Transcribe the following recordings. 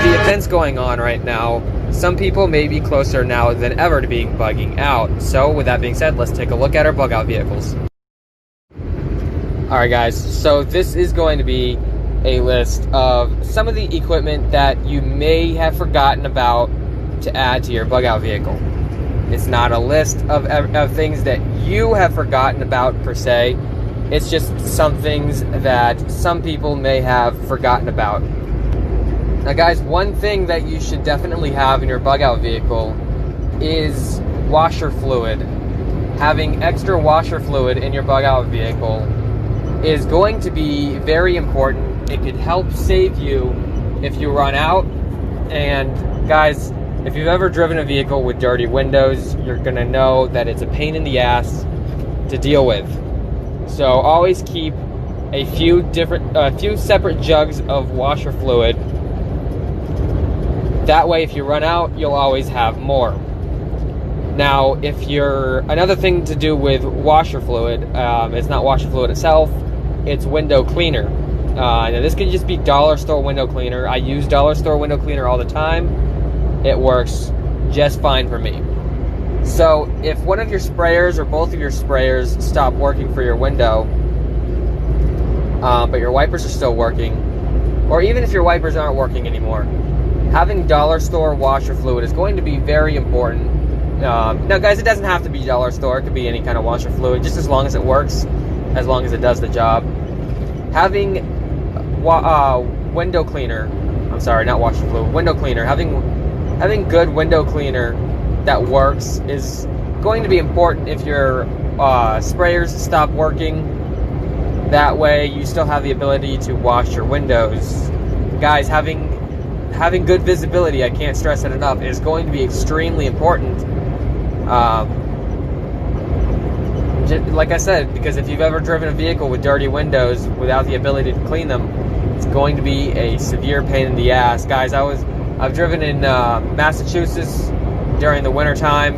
with the events going on right now, some people may be closer now than ever to being bugging out. So with that being said, let's take a look at our bug out vehicles. Alright guys, so this is going to be a list of some of the equipment that you may have forgotten about to add to your bug out vehicle. It's not a list of things that you have forgotten about per se. It's just some things that some people may have forgotten about. Now guys, one thing that you should definitely have in your bug out vehicle is washer fluid. Having extra washer fluid in your bug out vehicle is going to be very important. It could help save you if you run out. And guys, if you've ever driven a vehicle with dirty windows, you're gonna know that it's a pain in the ass to deal with. So always keep a few separate jugs of washer fluid. That way, if you run out, you'll always have more. Now, another thing to do with washer fluid, it's not washer fluid itself, it's window cleaner. Now this can just be dollar store window cleaner. I use dollar store window cleaner all the time. It works just fine for me. So if one of your sprayers or both of your sprayers stop working for your window, but your wipers are still working, or even if your wipers aren't working anymore, having dollar store washer fluid is going to be very important. Now guys, it doesn't have to be dollar store. It could be any kind of washer fluid, just as long as it works, as long as it does the job. Having window cleaner, I'm sorry, not washer fluid, window cleaner, having good window cleaner that works is going to be important if your sprayers stop working. That way you still have the ability to wash your windows. Guys, having good visibility, I can't stress it enough, is going to be extremely important. Like I said, because if you've ever driven a vehicle with dirty windows without the ability to clean them, it's going to be a severe pain in the ass. Guys, I've driven in Massachusetts during the winter time.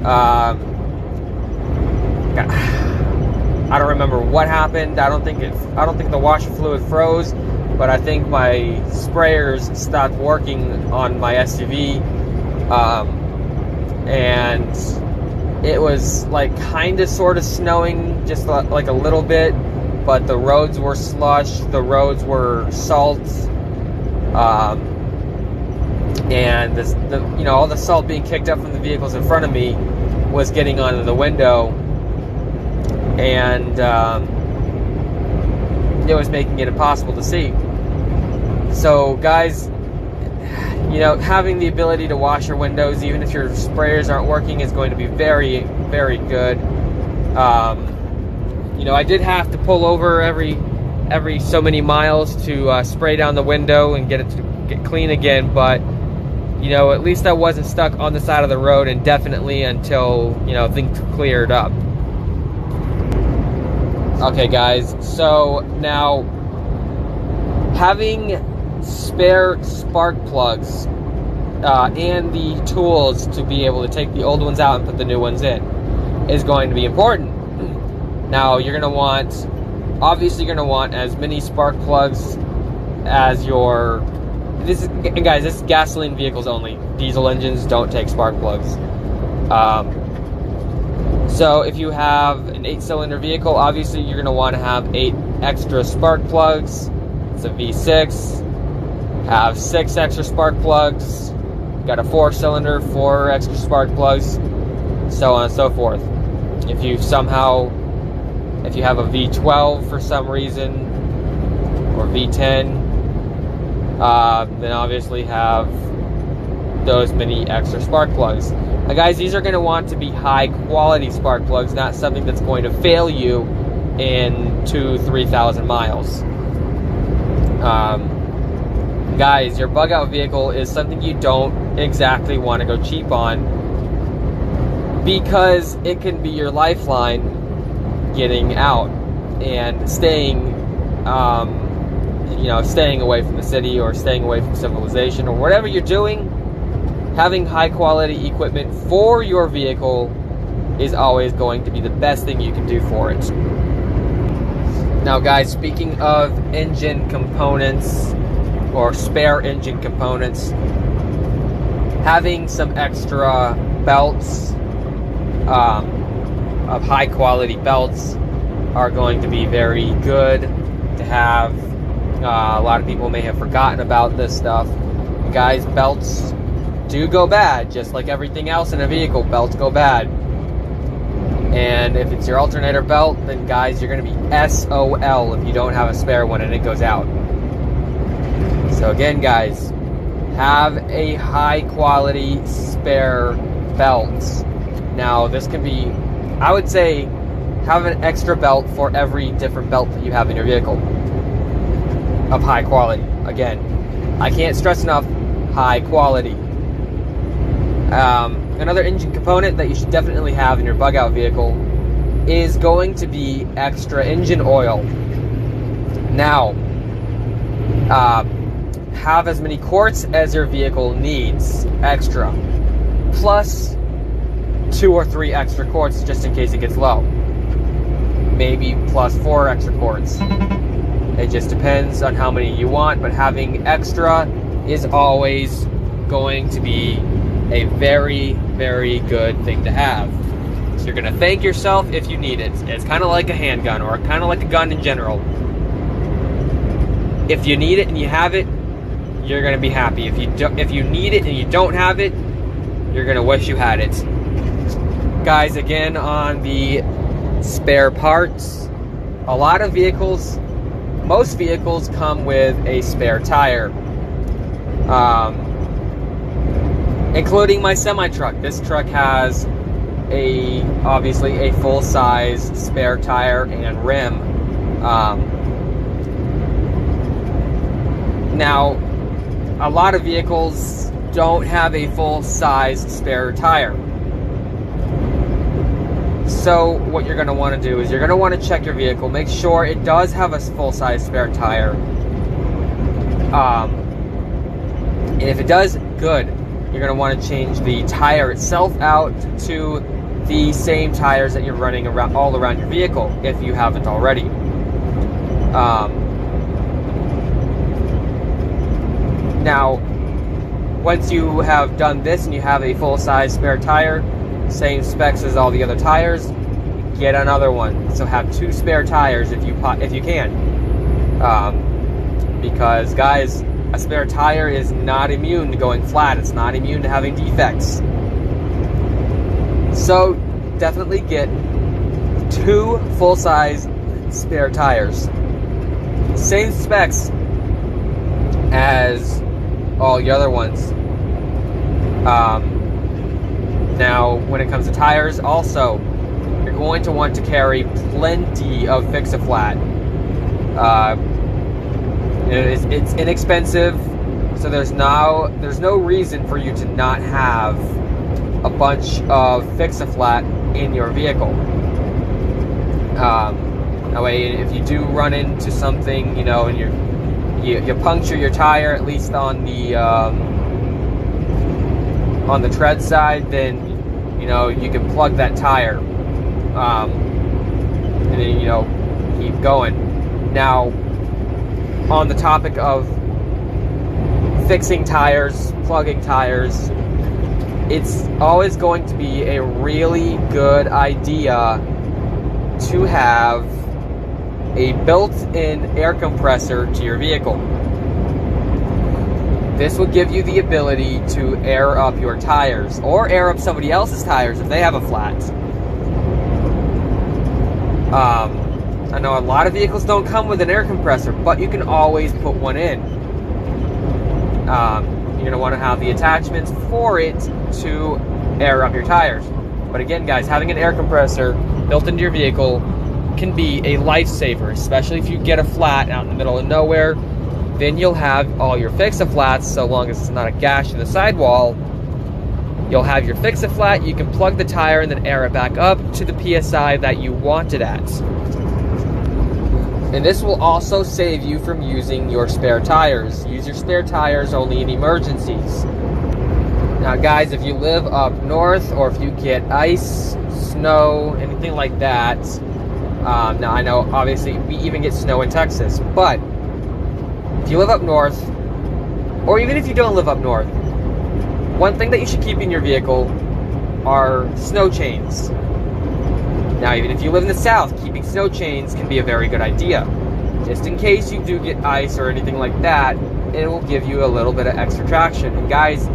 I don't remember what happened. I don't think the washer fluid froze, but I think my sprayers stopped working on my SUV, and it was like kind of sort of snowing, just like a little bit, but the roads were slush, the roads were salt, and all the salt being kicked up from the vehicles in front of me was getting onto the window, and it was making it impossible to see. So guys, having the ability to wash your windows, even if your sprayers aren't working, is going to be very, very good. I did have to pull over every so many miles to spray down the window and get it to get clean again, but at least I wasn't stuck on the side of the road indefinitely until things cleared up. Okay guys, so now having spare spark plugs and the tools to be able to take the old ones out and put the new ones in is going to be important. Now you're going to want as many spark plugs as this is gasoline vehicles only. Diesel engines don't take spark plugs. So if you have an 8-cylinder vehicle, obviously you're going to want to have 8 extra spark plugs. It's a V6. Have 6 extra spark plugs. Got a 4-cylinder, 4 extra spark plugs, so on and so forth. If you have a V12 for some reason, or V10, then obviously have those many extra spark plugs. Now guys, these are going to want to be high quality spark plugs, not something that's going to fail you in 2,000-3,000 miles. Guys, your bug out vehicle is something you don't exactly want to go cheap on, because it can be your lifeline getting out and staying away from the city, or staying away from civilization, or whatever you're doing. Having high quality equipment for your vehicle is always going to be the best thing you can do for it. Now guys, speaking of engine components, or spare engine components, having some extra belts, of high quality belts, are going to be very good to have. A lot of people may have forgotten about this stuff. Guys, belts do go bad, just like everything else in a vehicle. Belts go bad. And if it's your alternator belt, then guys, you're going to be SOL if you don't have a spare one and it goes out. So again, guys, have a high quality spare belt. Now, this can be, I would say, have an extra belt for every different belt that you have in your vehicle of high quality. Again, I can't stress enough, high quality. Another engine component that you should definitely have in your bug-out vehicle is going to be extra engine oil. Now, have as many quarts as your vehicle needs extra, plus 2 or 3 extra quarts just in case it gets low. Maybe plus 4 extra quarts. It just depends on how many you want, but having extra is always going to be a very, very good thing to have. So you're going to thank yourself if you need it. It's kind of like a handgun, or kind of like a gun in general. If you need it and you have it, you're going to be happy. If you need it and you don't have it, you're going to wish you had it. Guys, again, on the spare parts, a lot of vehicles, most vehicles come with a spare tire. Including my semi-truck. This truck has obviously a full-size spare tire and rim. Now, a lot of vehicles don't have a full-size spare tire. So what you're going to want to do is you're going to want to check your vehicle, make sure it does have a full-size spare tire. And if it does, good. You're going to want to change the tire itself out to the same tires that you're running around all around your vehicle, if you haven't already. Now, once you have done this and you have a full-size spare tire, same specs as all the other tires, get another one. So have 2 spare tires if you can. Because, guys, a spare tire is not immune to going flat. It's not immune to having defects. So definitely get 2 full-size spare tires. Same specs as all the other ones. Now, when it comes to tires, also, you're going to want to carry plenty of Fix-A-Flat. It's inexpensive, so there's no reason for you to not have a bunch of Fix-A-Flat in your vehicle. That way, if you do run into something, and you puncture your tire, at least on the tread side, then you can plug that tire, and then keep going. Now, on the topic of fixing tires, plugging tires, it's always going to be a really good idea to have a built-in air compressor to your vehicle. This will give you the ability to air up your tires, or air up somebody else's tires if they have a flat. I know a lot of vehicles don't come with an air compressor, but you can always put one in. You're going to want to have the attachments for it to air up your tires. But again, guys, having an air compressor built into your vehicle can be a lifesaver, especially if you get a flat out in the middle of nowhere. Then you'll have all your Fix-A-Flats, so long as it's not a gash in the sidewall. You'll have your Fix-A-Flat, you can plug the tire and then air it back up to the PSI that you want it at. And this will also save you from using your spare tires. Use your spare tires only in emergencies. Now, guys, if you live up north, or if you get ice, snow, anything like that, now I know obviously we even get snow in Texas, but if you live up north, or even if you don't live up north, one thing that you should keep in your vehicle are snow chains. Now, even if you live in the south, keeping snow chains can be a very good idea. Just in case you do get ice or anything like that, it will give you a little bit of extra traction. And guys,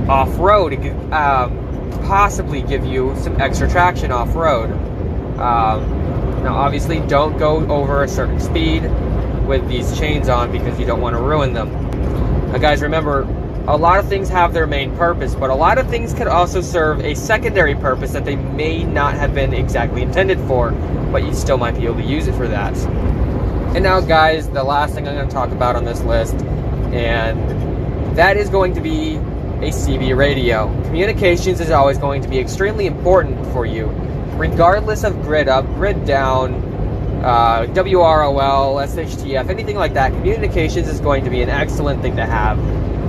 off-road, it could possibly give you some extra traction off-road. Now, obviously, don't go over a certain speed with these chains on because you don't want to ruin them. Now, guys, remember, a lot of things have their main purpose, but a lot of things could also serve a secondary purpose that they may not have been exactly intended for, but you still might be able to use it for that. And now, guys, the last thing I'm going to talk about on this list, and that is going to be a CB radio. Communications is always going to be extremely important for you, regardless of grid up, grid down, WROL, SHTF, anything like that. Communications is going to be an excellent thing to have.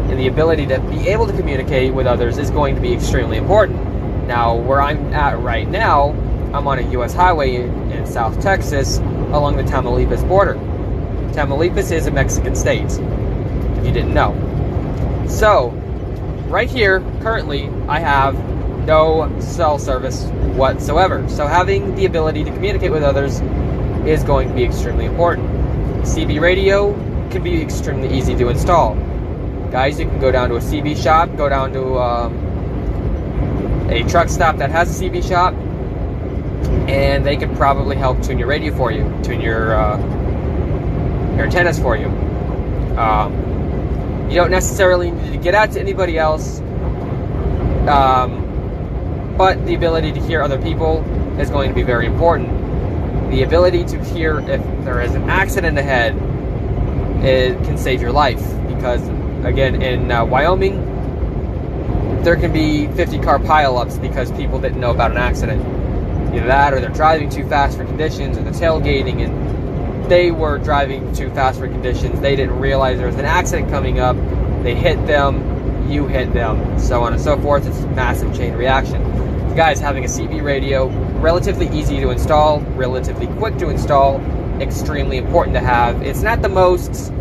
And the ability to be able to communicate with others is going to be extremely important. Now, where I'm at right now, I'm on a U.S. highway in South Texas along the Tamaulipas border. Tamaulipas is a Mexican state, if you didn't know. So, right here, currently, I have no cell service whatsoever. So having the ability to communicate with others is going to be extremely important. CB radio can be extremely easy to install. Guys, you can go down to a CB shop, go down to a truck stop that has a CB shop, and they could probably help tune your radio for you, tune your antennas for you. You don't necessarily need to get out to anybody else, but the ability to hear other people is going to be very important. The ability to hear if there is an accident ahead, it can save your life, because again, in Wyoming, there can be 50-car pileups because people didn't know about an accident. Either that, or they're driving too fast for conditions, or they're tailgating, and they were driving too fast for conditions. They didn't realize there was an accident coming up. They hit them, you hit them, so on and so forth. It's a massive chain reaction. Guys, having a CB radio, relatively easy to install, relatively quick to install, extremely important to have. It's not the most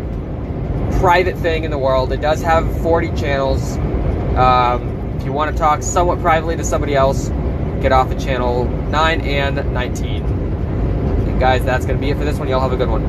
private thing in the world. It does have 40 channels. If you want to talk somewhat privately to somebody else, get off at channel 9 and 19. And guys, that's going to be it for this one. Y'all have a good one.